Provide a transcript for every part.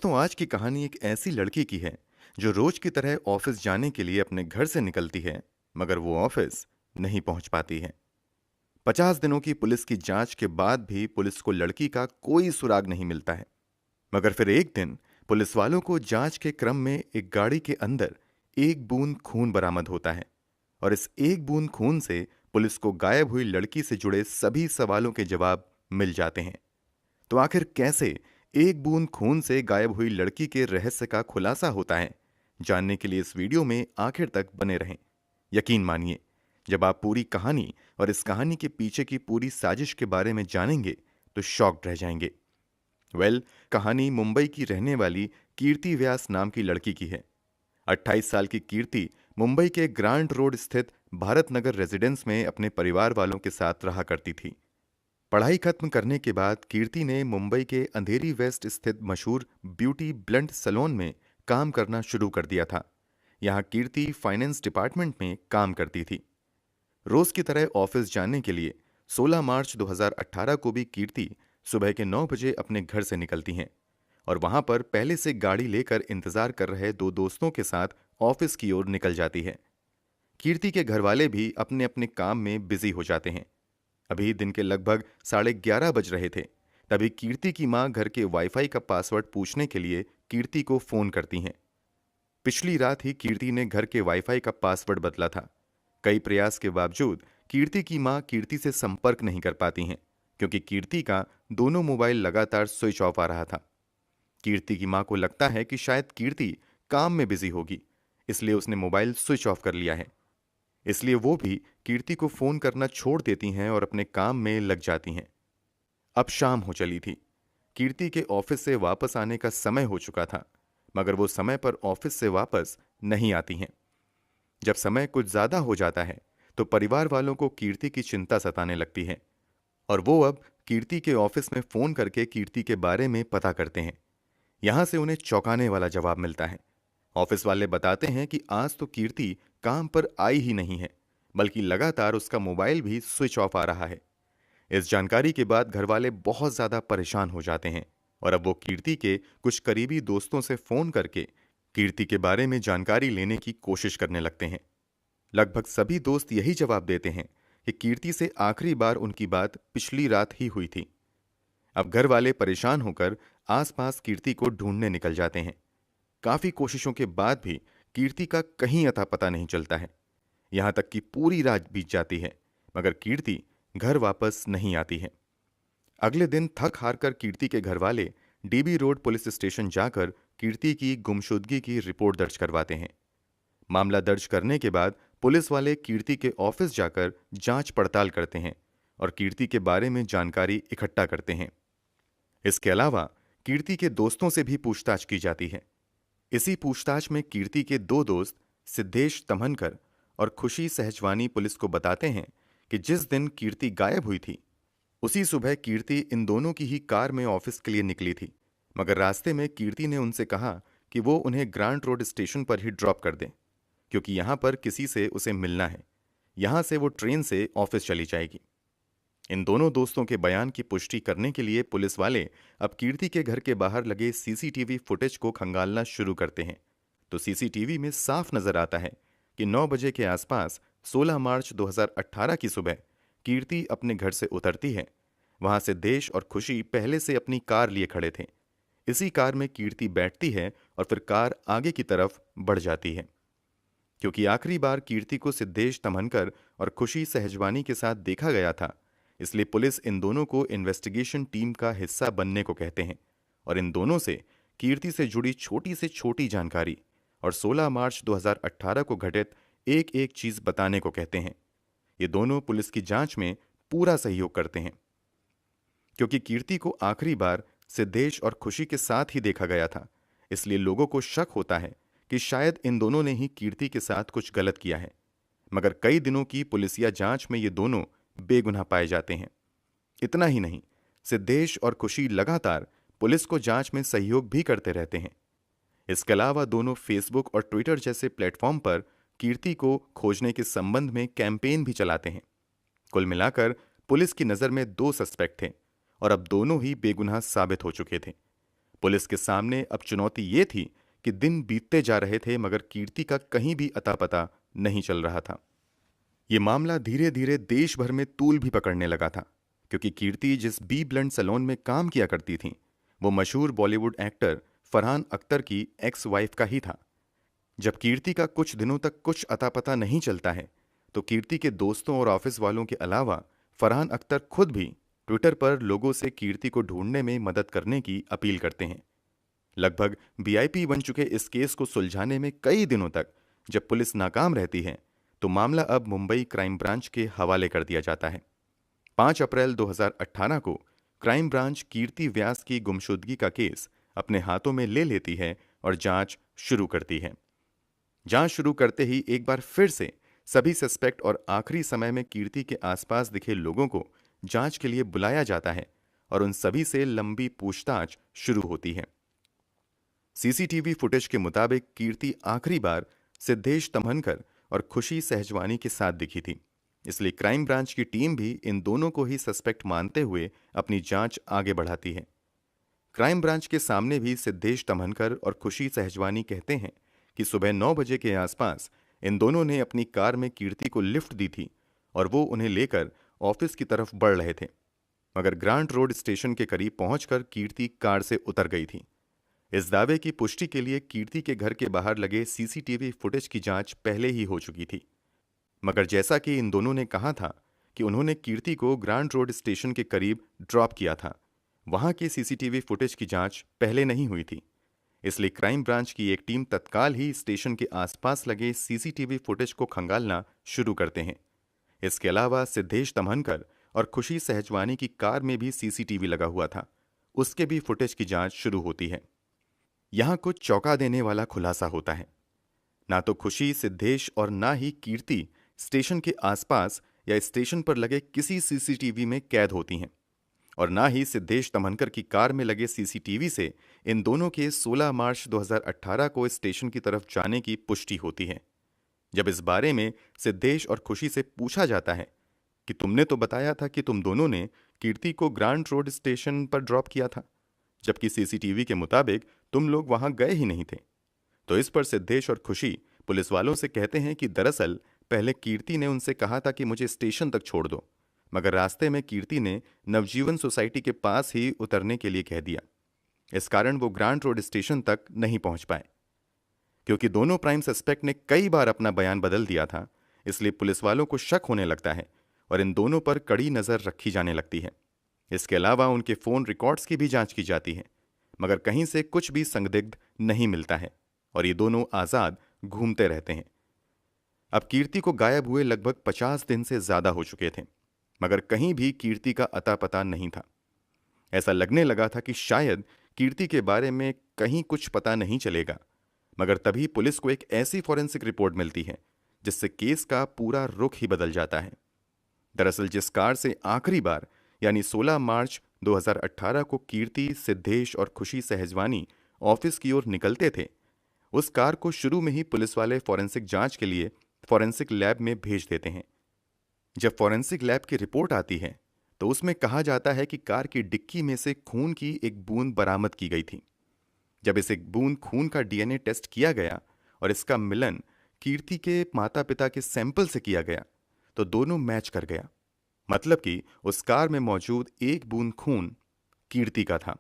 दोस्तों, आज की कहानी एक ऐसी लड़की की है जो रोज की तरह ऑफिस जाने के लिए अपने घर से निकलती है, मगर वो ऑफिस नहीं पहुंच पाती है। 50 दिनों की पुलिस की जांच के बाद भी पुलिस को लड़की का कोई सुराग नहीं मिलता है। मगर फिर एक दिन पुलिस वालों को जांच के क्रम में एक गाड़ी के अंदर एक बूंद खून बरामद होता है, और इस एक बूंद खून से पुलिस को गायब हुई लड़की से जुड़े सभी सवालों के जवाब मिल जाते हैं। तो आखिर कैसे एक बूंद खून से गायब हुई लड़की के रहस्य का खुलासा होता है, जानने के लिए इस वीडियो में आखिर तक बने रहें। यकीन मानिए, जब आप पूरी कहानी और इस कहानी के पीछे की पूरी साजिश के बारे में जानेंगे तो शॉक्ड रह जाएंगे। कहानी मुंबई की रहने वाली कीर्ति व्यास नाम की लड़की की है। 28 साल की कीर्ति मुंबई के ग्रांट रोड स्थित भारत नगर रेजिडेंस में अपने परिवार वालों के साथ रहा करती थी। पढ़ाई खत्म करने के बाद कीर्ति ने मुंबई के अंधेरी वेस्ट स्थित मशहूर ब्यूटी ब्लंट सैलून में काम करना शुरू कर दिया था। यहां कीर्ति फाइनेंस डिपार्टमेंट में काम करती थी। रोज की तरह ऑफिस जाने के लिए 16 मार्च 2018 को भी कीर्ति सुबह के 9 बजे अपने घर से निकलती हैं और वहां पर पहले से गाड़ी लेकर इंतजार कर रहे दो दोस्तों के साथ ऑफिस की ओर निकल जाती है। कीर्ति के घर वाले भी अपने अपने काम में बिजी हो जाते हैं। अभी दिन के लगभग 11:30 बज रहे थे। तभी कीर्ति की मां घर के वाईफाई का पासवर्ड पूछने के लिए कीर्ति को फोन करती हैं। पिछली रात ही कीर्ति ने घर के वाईफाई का पासवर्ड बदला था। कई प्रयास के बावजूद कीर्ति की मां कीर्ति से संपर्क नहीं कर पाती हैं, क्योंकि कीर्ति का दोनों मोबाइल लगातार स्विच ऑफ आ रहा था। कीर्ति की मां को लगता है कि शायद कीर्ति काम में बिजी होगी, इसलिए उसने मोबाइल स्विच ऑफ कर लिया है। इसलिए वो भी कीर्ति को फोन करना छोड़ देती हैं और अपने काम में लग जाती हैं। अब शाम हो चली थी। कीर्ति के ऑफिस से वापस आने का समय हो चुका था, मगर वो समय पर ऑफिस से वापस नहीं आती हैं। जब समय कुछ ज्यादा हो जाता है तो परिवार वालों को कीर्ति की चिंता सताने लगती है, और वो अब कीर्ति के ऑफिस में फोन करके कीर्ति के बारे में पता करते हैं। यहां से उन्हें चौंकाने वाला जवाब मिलता है। ऑफिस वाले बताते हैं कि आज तो कीर्ति काम पर आई ही नहीं है, बल्कि लगातार उसका मोबाइल भी स्विच ऑफ आ रहा है। इस जानकारी के बाद घरवाले बहुत ज्यादा परेशान हो जाते हैं और अब वो कीर्ति के कुछ करीबी दोस्तों से फोन करके कीर्ति के बारे में जानकारी लेने की कोशिश करने लगते हैं। लगभग सभी दोस्त यही जवाब देते हैं कि कीर्ति से आखिरी बार उनकी बात पिछली रात ही हुई थी। अब घर वाले परेशान होकर आसपास कीर्ति को ढूंढने निकल जाते हैं। काफी कोशिशों के बाद भी कीर्ति का कहीं अता पता नहीं चलता है। यहां तक कि पूरी रात बीत जाती है, मगर कीर्ति घर वापस नहीं आती है। अगले दिन थक हार कर कीर्ति के घर वाले डीबी रोड पुलिस स्टेशन जाकर कीर्ति की गुमशुदगी की रिपोर्ट दर्ज करवाते हैं। मामला दर्ज करने के बाद पुलिस वाले कीर्ति के ऑफिस जाकर जांच पड़ताल करते हैं और कीर्ति के बारे में जानकारी इकट्ठा करते हैं। इसके अलावा कीर्ति के दोस्तों से भी पूछताछ की जाती है। इसी पूछताछ में कीर्ति के दो दोस्त सिद्धेश तमनकर और खुशी सहजवानी पुलिस को बताते हैं कि जिस दिन कीर्ति गायब हुई थी, उसी सुबह कीर्ति इन दोनों की ही कार में ऑफिस के लिए निकली थी, मगर रास्ते में कीर्ति ने उनसे कहा कि वो उन्हें ग्रांट रोड स्टेशन पर ही ड्रॉप कर दें, क्योंकि यहां पर किसी से उसे मिलना है। यहां से वो ट्रेन से ऑफिस चली जाएगी। इन दोनों दोस्तों के बयान की पुष्टि करने के लिए पुलिस वाले अब कीर्ति के घर के बाहर लगे सीसीटीवी फुटेज को खंगालना शुरू करते हैं। तो सीसीटीवी में साफ नजर आता है कि 9 बजे के आसपास 16 मार्च 2018 की सुबह कीर्ति अपने घर से उतरती है। वहां से देश और खुशी पहले से अपनी कार लिए खड़े थे। इसी कार में कीर्ति बैठती है और फिर कार आगे की तरफ बढ़ जाती है। क्योंकि आखिरी बार कीर्ति को सिद्धेश तमनकर और खुशी सहजवानी के साथ देखा गया था, इसलिए पुलिस इन दोनों को इन्वेस्टिगेशन टीम का हिस्सा बनने को कहते हैं और इन दोनों से कीर्ति से जुड़ी छोटी से छोटी जानकारी और 16 मार्च 2018 को घटित एक एक चीज बताने को कहते हैं। ये दोनों पुलिस की जांच में पूरा सहयोग करते हैं। क्योंकि कीर्ति को आखिरी बार सिद्धेश और खुशी के साथ ही देखा गया था, इसलिए लोगों को शक होता है कि शायद इन दोनों ने ही कीर्ति के साथ कुछ गलत किया है। मगर कई दिनों की पुलिसिया जांच में ये दोनों बेगुनाह पाए जाते हैं। इतना ही नहीं, सिद्धेश और खुशी लगातार पुलिस को जांच में सहयोग भी करते रहते हैं। इसके अलावा दोनों फेसबुक और ट्विटर जैसे प्लेटफॉर्म पर कीर्ति को खोजने के संबंध में कैंपेन भी चलाते हैं। कुल मिलाकर पुलिस की नजर में दो सस्पेक्ट थे और अब दोनों ही बेगुनाह साबित हो चुके थे। पुलिस के सामने अब चुनौती ये थी कि दिन बीतते जा रहे थे मगर कीर्ति का कहीं भी अता पता नहीं चल रहा था। ये मामला धीरे धीरे देश भर में तूल भी पकड़ने लगा था, क्योंकि कीर्ति जिस बी ब्लंट सैलून में काम किया करती थी वो मशहूर बॉलीवुड एक्टर फरहान अख्तर की एक्स वाइफ का ही था। जब कीर्ति का कुछ दिनों तक कुछ अता पता नहीं चलता है तो कीर्ति के दोस्तों और ऑफिस वालों के अलावा फरहान अख्तर खुद भी ट्विटर पर लोगों से कीर्ति को ढूंढने में मदद करने की अपील करते हैं। लगभग वीआईपी बन चुके इस केस को सुलझाने में कई दिनों तक जब पुलिस नाकाम रहती है तो मामला अब मुंबई क्राइम ब्रांच के हवाले कर दिया जाता है। 5 अप्रैल 2018 को क्राइम ब्रांच कीर्ति व्यास की गुमशुदगी का केस अपने हाथों में ले लेती है और जांच शुरू करती है। जांच शुरू करते ही एक बार फिर से सभी सस्पेक्ट और आखिरी समय में कीर्ति के आसपास दिखे लोगों को जांच के लिए बुलाया जाता है और उन सभी से लंबी पूछताछ शुरू होती है। सीसीटीवी फुटेज के मुताबिक कीर्ति आखिरी बार सिद्धेश तमनकर और खुशी सहजवानी के साथ दिखी थी, इसलिए क्राइम ब्रांच की टीम भी इन दोनों को ही सस्पेक्ट मानते हुए अपनी जांच आगे बढ़ाती है। क्राइम ब्रांच के सामने भी सिद्धेश तमनकर और खुशी सहजवानी कहते हैं कि सुबह 9 बजे के आसपास इन दोनों ने अपनी कार में कीर्ति को लिफ्ट दी थी और वो उन्हें लेकर ऑफिस की तरफ बढ़ रहे थे, मगर ग्रांट रोड स्टेशन के करीब पहुंचकर कीर्ति कार से उतर गई थी। इस दावे की पुष्टि के लिए कीर्ति के घर के बाहर लगे सीसीटीवी फुटेज की जांच पहले ही हो चुकी थी, मगर जैसा कि इन दोनों ने कहा था कि उन्होंने कीर्ति को ग्रांट रोड स्टेशन के करीब ड्रॉप किया था, वहां की सीसीटीवी फुटेज की जांच पहले नहीं हुई थी। इसलिए क्राइम ब्रांच की एक टीम तत्काल ही स्टेशन के आसपास लगे सीसीटीवी फुटेज को खंगालना शुरू करते हैं। इसके अलावा सिद्धेश तमनकर और खुशी सहजवानी की कार में भी सीसीटीवी लगा हुआ था, उसके भी फुटेज की जांच शुरू होती है। यहां कुछ चौंका देने वाला खुलासा होता है। ना तो खुशी, सिद्धेश और ना ही कीर्ति स्टेशन के आसपास या स्टेशन पर लगे किसी सीसीटीवी में कैद होती हैं, और ना ही सिद्धेश तमनकर की कार में लगे सीसीटीवी से इन दोनों के 16 मार्च 2018 को स्टेशन की तरफ जाने की पुष्टि होती है। जब इस बारे में सिद्धेश और खुशी से पूछा जाता है कि तुमने तो बताया था कि तुम दोनों ने कीर्ति को ग्रांट रोड स्टेशन पर ड्रॉप किया था, जबकि सीसीटीवी के मुताबिक तुम लोग वहां गए ही नहीं थे, तो इस पर सिद्धेश और खुशी पुलिस वालों से कहते हैं कि दरअसल पहले कीर्ति ने उनसे कहा था कि मुझे स्टेशन तक छोड़ दो, मगर रास्ते में कीर्ति ने नवजीवन सोसाइटी के पास ही उतरने के लिए कह दिया। इस कारण वो ग्रांट रोड स्टेशन तक नहीं पहुंच पाए। क्योंकि दोनों प्राइम सस्पेक्ट ने कई बार अपना बयान बदल दिया था, इसलिए पुलिस वालों को शक होने लगता है और इन दोनों पर कड़ी नजर रखी जाने लगती है। इसके अलावा उनके फोन रिकॉर्ड्स की भी जांच की जाती है, मगर कहीं से कुछ भी संदिग्ध नहीं मिलता है और ये दोनों आजाद घूमते रहते हैं। अब कीर्ति को गायब हुए लगभग 50 दिन से ज्यादा हो चुके थे, मगर कहीं भी कीर्ति का अता पता नहीं था। ऐसा लगने लगा था कि शायद कीर्ति के बारे में कहीं कुछ पता नहीं चलेगा, मगर तभी पुलिस को एक ऐसी फॉरेंसिक रिपोर्ट मिलती है जिससे केस का पूरा रुख ही बदल जाता है। दरअसल जिस कार से आखिरी बार यानी 16 मार्च 2018 को कीर्ति, सिद्धेश और खुशी सहजवानी ऑफिस की ओर निकलते थे, उस कार को शुरू में ही पुलिस वाले फॉरेंसिक जांच के लिए फॉरेंसिक लैब में भेज देते हैं। जब फॉरेंसिक लैब की रिपोर्ट आती है तो उसमें कहा जाता है कि कार की डिक्की में से खून की एक बूंद बरामद की गई थी। जब इस एक बूंद खून का डीएनए टेस्ट किया गया और इसका मिलन कीर्ति के माता पिता के सैंपल से किया गया तो दोनों मैच कर गया, मतलब कि उस कार में मौजूद एक बूंद खून कीर्ति का था।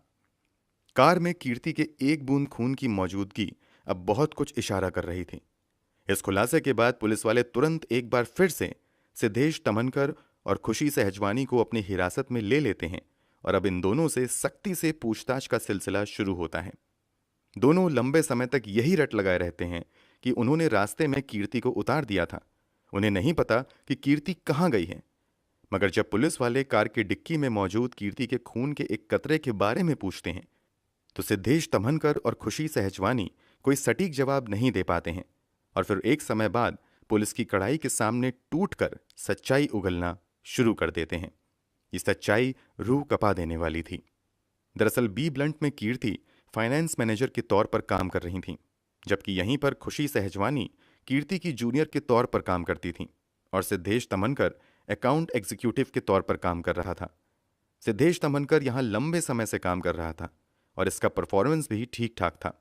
कार में कीर्ति के एक बूंद खून की मौजूदगी अब बहुत कुछ इशारा कर रही थी। इस खुलासे के बाद पुलिस वाले तुरंत एक बार फिर से सिद्धेश तमनकर और खुशी सहजवानी को अपनी हिरासत में ले लेते हैं और अब इन दोनों से सख्ती से पूछताछ का सिलसिला शुरू होता है। दोनों लंबे समय तक यही रट लगाए रहते हैं कि उन्होंने रास्ते में कीर्ति को उतार दिया था, उन्हें नहीं पता कि कीर्ति कहाँ गई है। मगर जब पुलिस वाले कार की डिक्की में मौजूद कीर्ति के खून के एक कतरे के बारे में पूछते हैं तो सिद्धेश तमनकर और खुशी सहजवानी कोई सटीक जवाब नहीं दे पाते हैं और फिर एक समय बाद पुलिस की कड़ाई के सामने टूटकर सच्चाई उगलना शुरू कर देते हैं। ये सच्चाई रूह कपा देने वाली थी। दरअसल बी ब्लंट में कीर्ति फाइनेंस मैनेजर के तौर पर काम कर रही थी, जबकि यहीं पर खुशी सहजवानी कीर्ति की जूनियर के तौर पर काम करती थी और सिद्धेश तमनकर अकाउंट एग्जीक्यूटिव के तौर पर काम कर रहा था। सिद्धेश तमनकर यहां लंबे समय से काम कर रहा था और इसका परफॉर्मेंस भी ठीक ठाक था।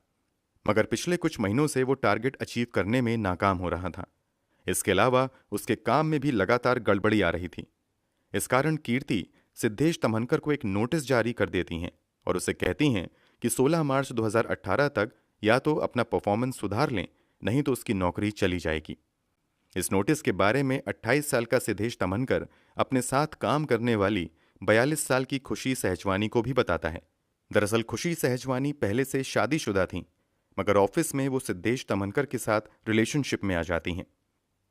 मगर पिछले कुछ महीनों से वो टारगेट अचीव करने में नाकाम हो रहा था। इसके अलावा उसके काम में भी लगातार गड़बड़ी आ रही थी। इस कारण कीर्ति सिद्धेश तमनकर को एक नोटिस जारी कर देती हैं और उसे कहती हैं कि 16 मार्च 2018 तक या तो अपना परफॉर्मेंस सुधार लें, नहीं तो उसकी नौकरी चली जाएगी। इस नोटिस के बारे में 28 साल का सिद्धेश तमनकर अपने साथ काम करने वाली 42 साल की खुशी सहजवानी को भी बताता है। दरअसल खुशी सहजवानी पहले से शादीशुदा थीं, मगर ऑफिस में वो सिद्धेश तमनकर के साथ रिलेशनशिप में आ जाती हैं।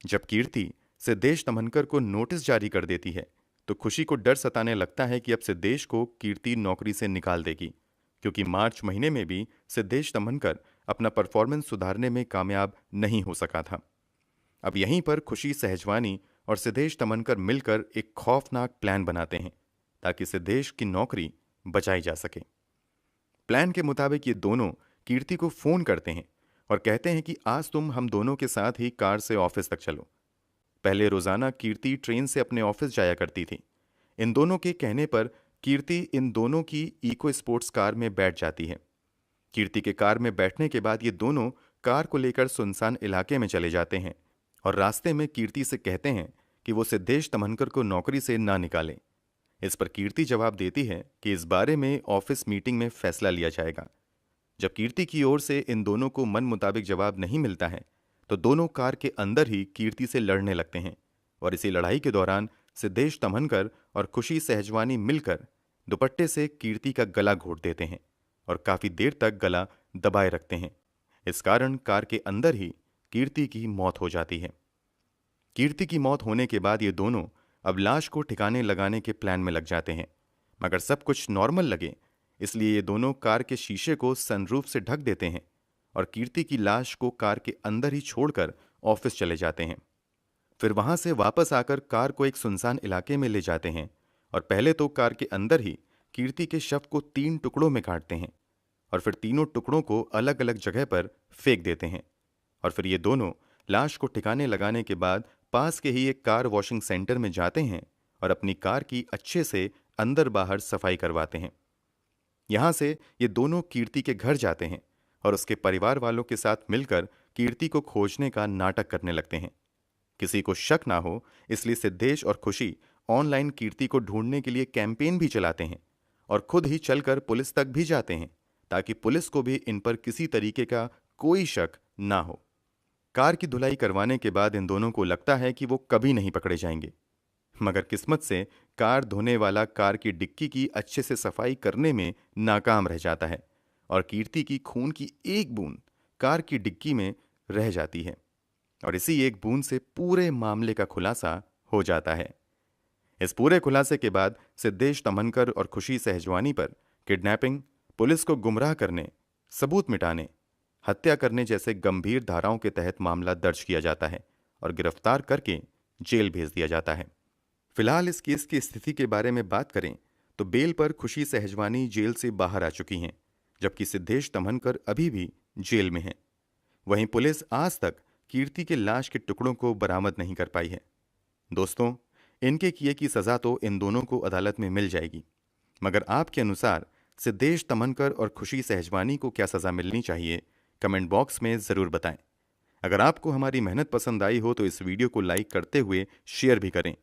जब कीर्ति सिद्धेश तमनकर को नोटिस जारी कर देती है तो खुशी को डर सताने लगता है कि अब सिद्धेश को कीर्ति नौकरी से निकाल देगी, क्योंकि मार्च महीने में भी सिद्धेश तमनकर अपना परफॉर्मेंस सुधारने में कामयाब नहीं हो सका था। अब यहीं पर खुशी सहजवानी और सिद्धेश तमनकर मिलकर एक खौफनाक प्लान बनाते हैं ताकि सिद्धेश की नौकरी बचाई जा सके। प्लान के मुताबिक ये दोनों कीर्ति को फोन करते हैं और कहते हैं कि आज तुम हम दोनों के साथ ही कार से ऑफिस तक चलो। पहले रोजाना कीर्ति ट्रेन से अपने ऑफिस जाया करती थी। इन दोनों के कहने पर कीर्ति इन दोनों की इको स्पोर्ट्स कार में बैठ जाती है। कीर्ति के कार में बैठने के बाद ये दोनों कार को लेकर सुनसान इलाके में चले जाते हैं और रास्ते में कीर्ति से कहते हैं कि वो सिद्धेश तमनकर को नौकरी से ना निकाले। इस पर कीर्ति जवाब देती है कि इस बारे में ऑफिस मीटिंग में फैसला लिया जाएगा। जब कीर्ति की ओर से इन दोनों को मन मुताबिक जवाब नहीं मिलता है तो दोनों कार के अंदर ही कीर्ति से लड़ने लगते हैं और इसी लड़ाई के दौरान सिद्धेश तमनकर और खुशी सहजवानी मिलकर दुपट्टे से कीर्ति का गला घोट देते हैं और काफी देर तक गला दबाए रखते हैं। इस कारण कार के अंदर ही कीर्ति की मौत हो जाती है। कीर्ति की मौत होने के बाद ये दोनों अब लाश को ठिकाने लगाने के प्लान में लग जाते हैं, मगर सब कुछ नॉर्मल लगे इसलिए ये दोनों कार के शीशे को सनरूफ से ढक देते हैं और कीर्ति की लाश को कार के अंदर ही छोड़कर ऑफिस चले जाते हैं। फिर वहां से वापस आकर कार को एक सुनसान इलाके में ले जाते हैं और पहले तो कार के अंदर ही कीर्ति के शव को 3 टुकड़ों में काटते हैं और फिर तीनों टुकड़ों को अलग अलग जगह पर फेंक देते हैं। और फिर ये दोनों लाश को ठिकाने लगाने के बाद पास के ही एक कार वॉशिंग सेंटर में जाते हैं और अपनी कार की अच्छे से अंदर बाहर सफाई करवाते हैं। यहां से ये दोनों कीर्ति के घर जाते हैं और उसके परिवार वालों के साथ मिलकर कीर्ति को खोजने का नाटक करने लगते हैं। किसी को शक ना हो इसलिए सिद्धेश और खुशी ऑनलाइन कीर्ति को ढूंढने के लिए कैंपेन भी चलाते हैं और खुद ही चलकर पुलिस तक भी जाते हैं ताकि पुलिस को भी इन पर किसी तरीके का कोई शक ना हो। कार की धुलाई करवाने के बाद इन दोनों को लगता है कि वो कभी नहीं पकड़े जाएंगे, मगर किस्मत से कार धोने वाला कार की डिक्की की अच्छे से सफाई करने में नाकाम रह जाता है और कीर्ति की खून की एक बूंद कार की डिक्की में रह जाती है और इसी एक बूंद से पूरे मामले का खुलासा हो जाता है। इस पूरे खुलासे के बाद सिद्धेश तमनकर और खुशी सहजवानी पर किडनैपिंग, पुलिस को गुमराह करने, सबूत मिटाने, हत्या करने जैसे गंभीर धाराओं के तहत मामला दर्ज किया जाता है और गिरफ्तार करके जेल भेज दिया जाता है। फिलहाल इस केस की स्थिति के बारे में बात करें तो बेल पर खुशी सहजवानी जेल से बाहर आ चुकी हैं, जबकि सिद्धेश तमनकर अभी भी जेल में हैं। वहीं पुलिस आज तक कीर्ति के लाश के टुकड़ों को बरामद नहीं कर पाई है। दोस्तों, इनके किए की सजा तो इन दोनों को अदालत में मिल जाएगी, मगर आपके अनुसार सिद्धेश तमनकर और खुशी सहजवानी को क्या सजा मिलनी चाहिए, कमेंट बॉक्स में जरूर बताएं। अगर आपको हमारी मेहनत पसंद आई हो तो इस वीडियो को लाइक करते हुए शेयर भी करें।